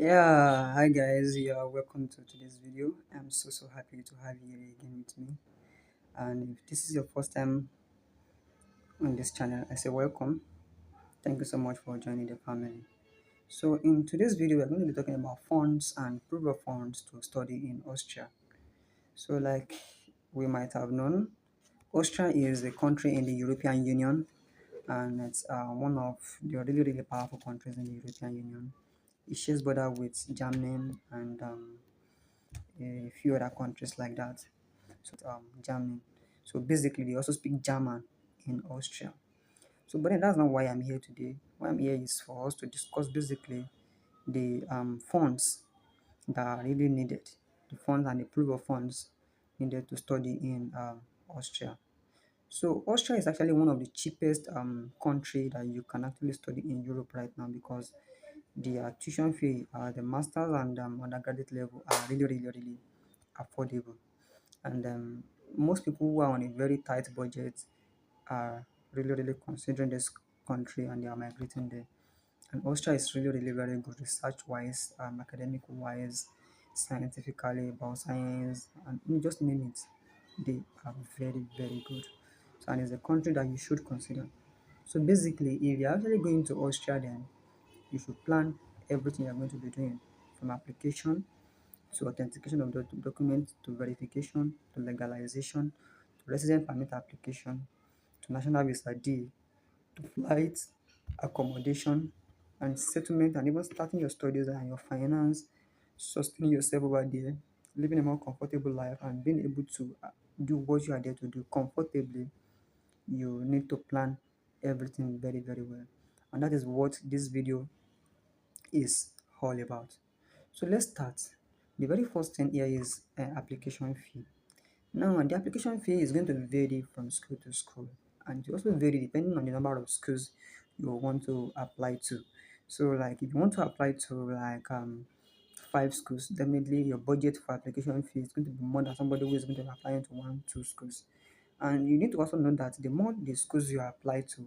Yeah, hi guys. Yeah, welcome to today's video. I'm so happy to have you here again with me. And if this is your first time on this channel, I say welcome. Thank you so much for joining the family. So in today's video, we're going to be talking about funds and proof of funds to study in Austria. So like we might have known, Austria is a country in the European Union, and it's one of the really powerful countries in the European Union. It shares border with Germany and a few other countries like that. So Germany. So basically, they also speak German in Austria. So, but then that's not why I'm here today. Why I'm here is for us to discuss basically the funds that are really needed, the funds and the proof of funds needed to study in Austria. So Austria is actually one of the cheapest country that you can actually study in Europe right now because the tuition fee, the masters and undergraduate level are really affordable. And most people who are on a very tight budget are really considering this country and they are migrating there. And Austria is really very good research wise, academic wise, scientifically about science, and just name it. They are very good. So, and it's a country that you should consider. So basically, if you're actually going to Austria, then you should plan everything you're going to be doing from application to authentication of documents to verification to legalization to resident permit application to national visa D to flights, accommodation, and settlement, and even starting your studies and your finance, sustaining yourself over there, living a more comfortable life, and being able to do what you are there to do comfortably. You need to plan everything very well, and that is what this video is all about. So let's start. The very first thing here is application fee. Now, the application fee is going to vary from school to school, and it also vary depending on the number of schools you want to apply to. So, like if you want to apply to like five schools, definitely your budget for application fee is going to be more than somebody who is going to be applying to one, two schools. And you need to also know that the more the schools you apply to,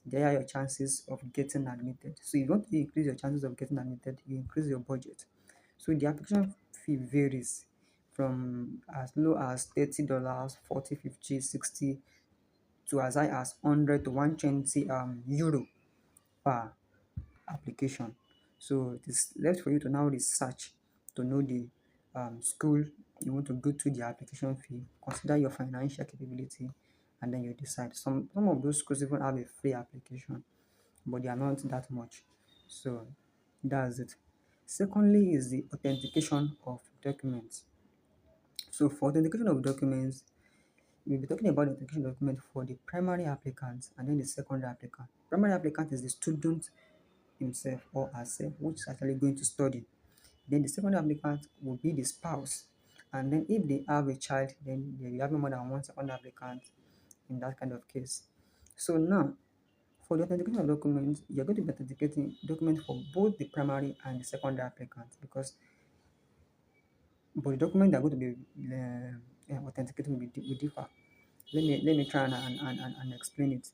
the higher your chances of getting admitted. So, if you want to increase your chances of getting admitted, you increase your budget. So the application fee varies from as low as $30, 40, 50, 60 to as high as 100 to 120 euro per application. So it is left for you to now research to know the school you want to go to, the application fee, consider your financial capability, and then you decide. Some of those schools even have a free application, but they are not that much. So that's it. Secondly is the authentication of documents. So for authentication of documents, we'll be talking about the authentication document for the primary applicant and then the secondary applicant. Primary applicant is the student himself or herself which is actually going to study. Then the secondary applicant will be the spouse. And then if they have a child, then they will have more than one second applicant in that kind of case. So now for the authentication of documents, you're going to be authenticating documents for both the primary and the secondary applicants because but the document they're going to be authenticating will differ. Let me try and explain it.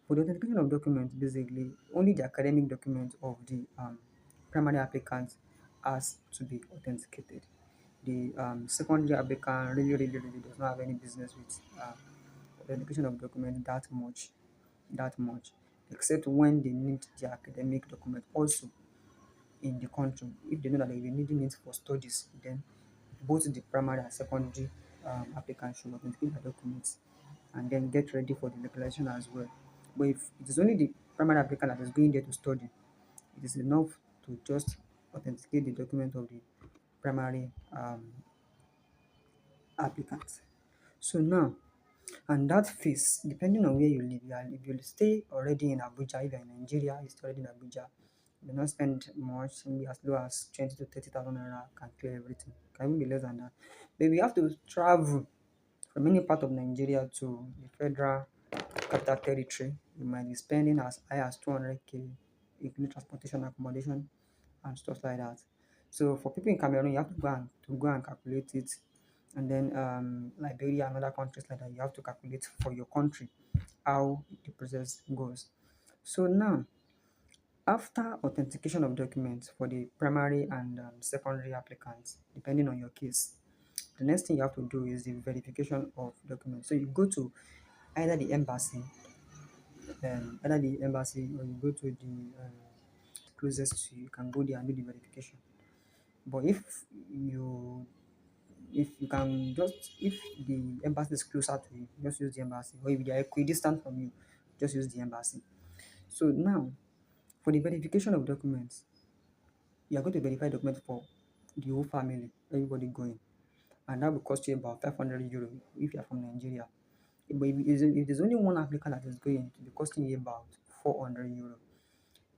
For the authentication of documents, basically only the academic document of the primary applicant has to be authenticated. The secondary applicant really does not have any business with authentication of documents that much, except when they need the academic document also in the country. If they know that they will be needing it for studies, then both the primary and secondary applicants should authenticate their documents and then get ready for the legalization as well. But if it is only the primary applicant that is going there to study, it is enough to just authenticate the document of the primary applicant. So now, and that fees, depending on where you live, if you stay already in Abuja, if you're in Nigeria, you stay already in Abuja, you do not spend much, maybe as low as 20 to 30,000 naira can clear everything. Can even be less than that. But we have to travel from any part of Nigeria to the federal capital territory. You might be spending as high as 200k, including transportation, accommodation, and stuff like that. So for people in Cameroon, you have to go and calculate it, and then Liberia and other countries like that, you have to calculate for your country how the process goes. So now, After authentication of documents for the primary and secondary applicants, depending on your case, the next thing you have to do is the verification of documents. So you go to either the embassy, or you go to the closest to you. You can go there and do the verification. But you if you can just if the embassy is closer to you, just use the embassy. Or if they are equidistant from you, just use the embassy. So now, for the verification of documents, you are going to verify documents for the whole family, everybody going, and that will cost you about 500 euro if you are from Nigeria. But if there's only one applicant that is going, it will be costing you about 400 euro.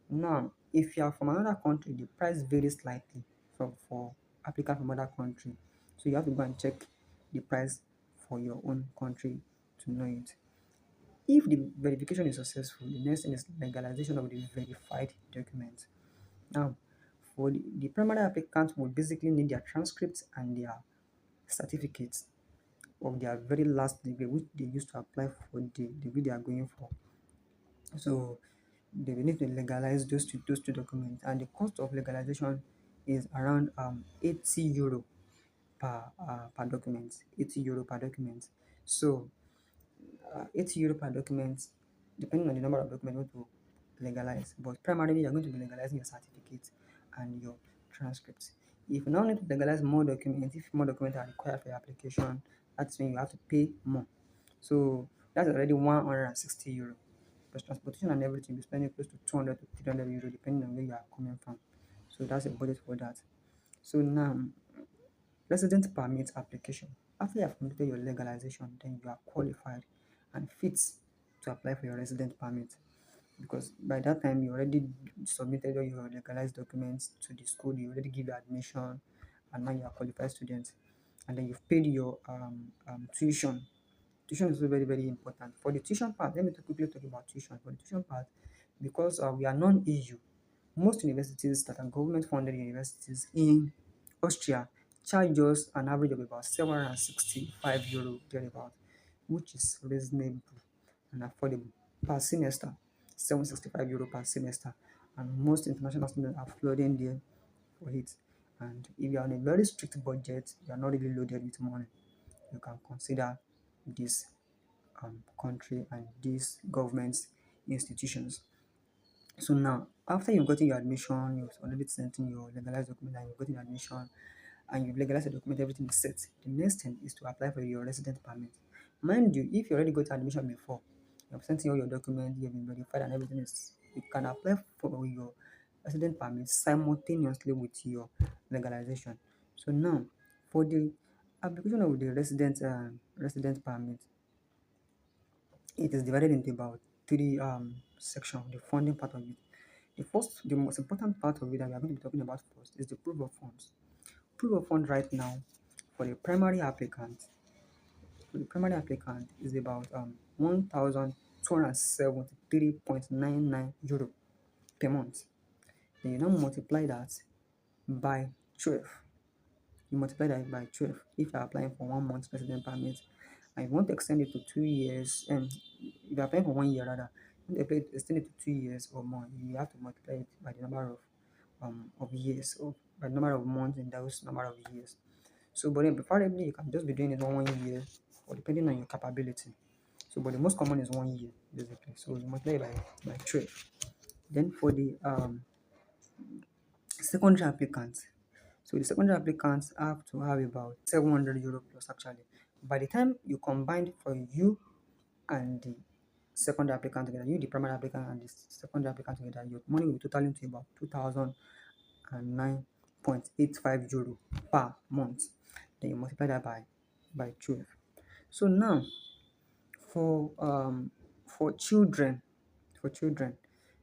Now, if you are from another country, the price varies slightly for applicant from other country. So you have to go and check the price for your own country to know it. If the verification is successful, the next thing is legalization of the verified document. Now, for the primary applicant will basically need their transcripts and their certificates of their very last degree, which they used to apply for the degree they are going for. So they will need to legalize those two documents, and the cost of legalization is around 80 euro per document. 80 euro per document. So 80 euro per document, depending on the number of documents you want to legalize. But primarily, you're going to be legalizing your certificate and your transcripts. If you now need to legalize more documents, if more documents are required for your application, that's when you have to pay more. So that's already 160 euro. Plus transportation and everything, you're spending close to 200 to 300 euro depending on where you are coming from. So that's a budget for that. So now, residence permit application. After you have completed your legalization, then you are qualified and fit to apply for your residence permit, because by that time you already submitted all your legalized documents to the school, you already give your admission, and now you are qualified student, and then you've paid your tuition. Tuition is also very, very important. For the tuition part, let me quickly talk about tuition. For the tuition part, because we are non-EU, most universities that are government-funded universities in Austria charge us an average of about 765 euro thereabout, which is reasonable and affordable per semester. 765 euro per semester, and most international students are flooding there for it. And if you are on a very strict budget, you are not really loaded with money, you can consider this country and these government institutions. So now, after you've gotten your admission, you've already sent in your legalized document and you've gotten your admission and you've legalized the document, everything is set. The next thing is to apply for your resident permit. Mind you, if you already got admission before, you've sent in all your documents, you've been verified and everything is, you can apply for your resident permit simultaneously with your legalization. So now, for the application of the resident permit, it is divided into about three sections. The funding part of it. The most important part of it that we are going to be talking about first is the proof of funds. Proof of fund right now for the primary applicant. For the primary applicant is about 1,273.99 euro per month. Then you now multiply that by 12. You multiply that by 12 if you are applying for 1 month resident permit, and if you want to extend it to 2 years, and if you are applying for 1 year rather, if you want to extend it to 2 years or more, you have to multiply it by the number of years, or by the number of months in those number of years. So, but then preferably you can just be doing it 1 year, or depending on your capability. So, but the most common is 1 year basically. So you multiply by 12. Then for the secondary applicants, so the secondary applicants have to have about 700 euro plus actually. By the time you combine for you and the secondary applicant together, you the primary applicant and the secondary applicant together, your money will be totaling to about 2,009.85 euro per month. Then you multiply that by 12. So now for for children, for children,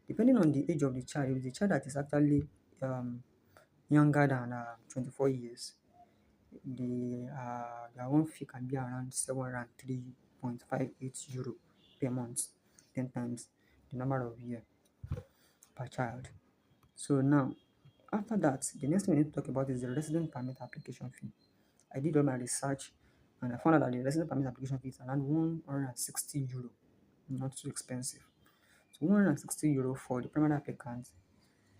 depending on the age of the child, if the child that is actually younger than 24 years, their own fee can be around 703.58 euro per month, 10 times the number of year per child. So now, after that, the next thing we need to talk about is the resident permit application fee. I did all my research and I found out that the resident permit application fee is around 160 euro, not too expensive. So 160 euro for the primary applicant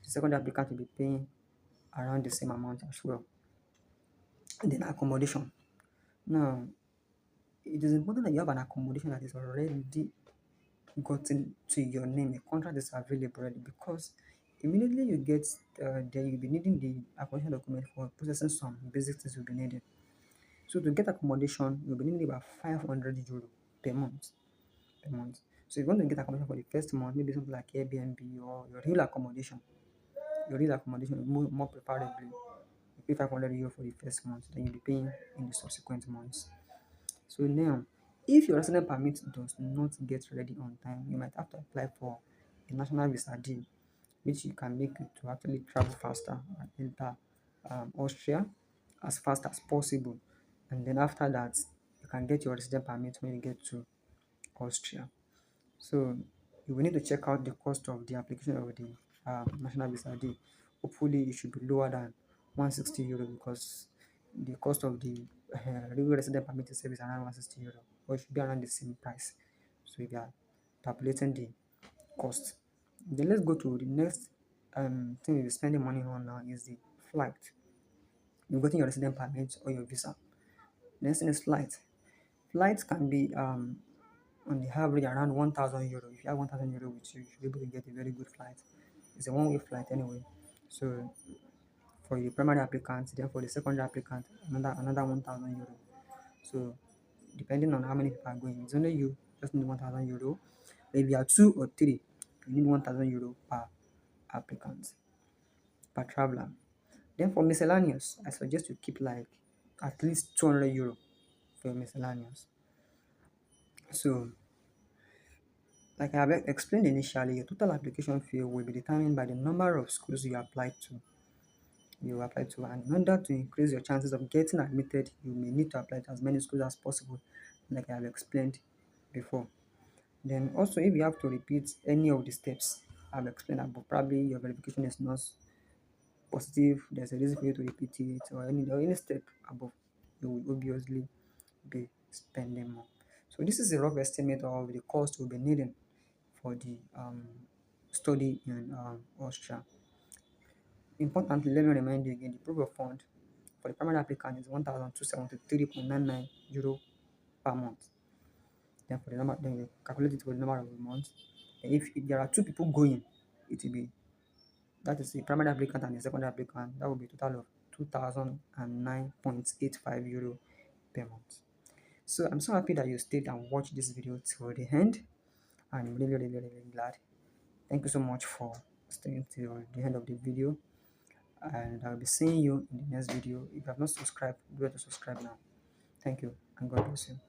The second applicant will be paying around the same amount as well. And then accommodation. Now, it is important that you have an accommodation that is already gotten to your name, a contract is available already, because immediately you get there, you'll be needing the accommodation document for processing some basic things you'll be needing. So to get accommodation, you'll be needing about 500 euro per month. Per month. So if you want to get accommodation for the first month, maybe something like Airbnb or your real accommodation, more preferably, you pay 500 euro for the first month, then you'll be paying in the subsequent months. So now, if your resident permit does not get ready on time, you might have to apply for a national visa D, which you can make it to actually travel faster and enter Austria as fast as possible. And then after that, you can get your resident permit when you get to Austria. So you will need to check out the cost of the application of the national visa D. Hopefully, it should be lower than 160 euro, because the cost of the regular resident permit itself is around 160 euro, or it should be around the same price. So if you are calculating the cost, then let's go to the next thing you'll be spending money on now is the flight. You've gotten your resident permit or your visa. Next thing is flight. Flights can be on the average around 1,000 euro. If you have 1,000 euro with you, you should be able to get a very good flight. It's a one-way flight anyway. So for the primary applicant, then for the secondary applicant, another 1,000 euro. So depending on how many people are going, it's only you just need 1,000 euro. If you are two or three, you need 1,000 euro per applicant, per traveler. Then for miscellaneous, I suggest you keep like at least 200 euro for your miscellaneous. So like I have explained initially, your total application fee will be determined by the number of schools you apply to. And in order to increase your chances of getting admitted, you may need to apply to as many schools as possible, like I have explained before. Then also, if you have to repeat any of the steps I've explained above, probably your verification is not positive, there's a reason for you to repeat it, or any step above, you will obviously be spending more. So this is a rough estimate of the cost we'll be needing for the study in Austria. Importantly, let me remind you again, the proof of fund for the primary applicant is 1,273.99 euro per month. Then for the number, then you calculate it for the number of months. And if there are two people going, it will be, that is the primary applicant and the secondary applicant, that will be a total of 2,009.85 euro per month. So I'm so happy that you stayed and watched this video till the end. I'm really, really, really, really glad. Thank you so much for staying till the end of the video. And I'll be seeing you in the next video. If you have not subscribed, do it to subscribe now. Thank you, and God bless you.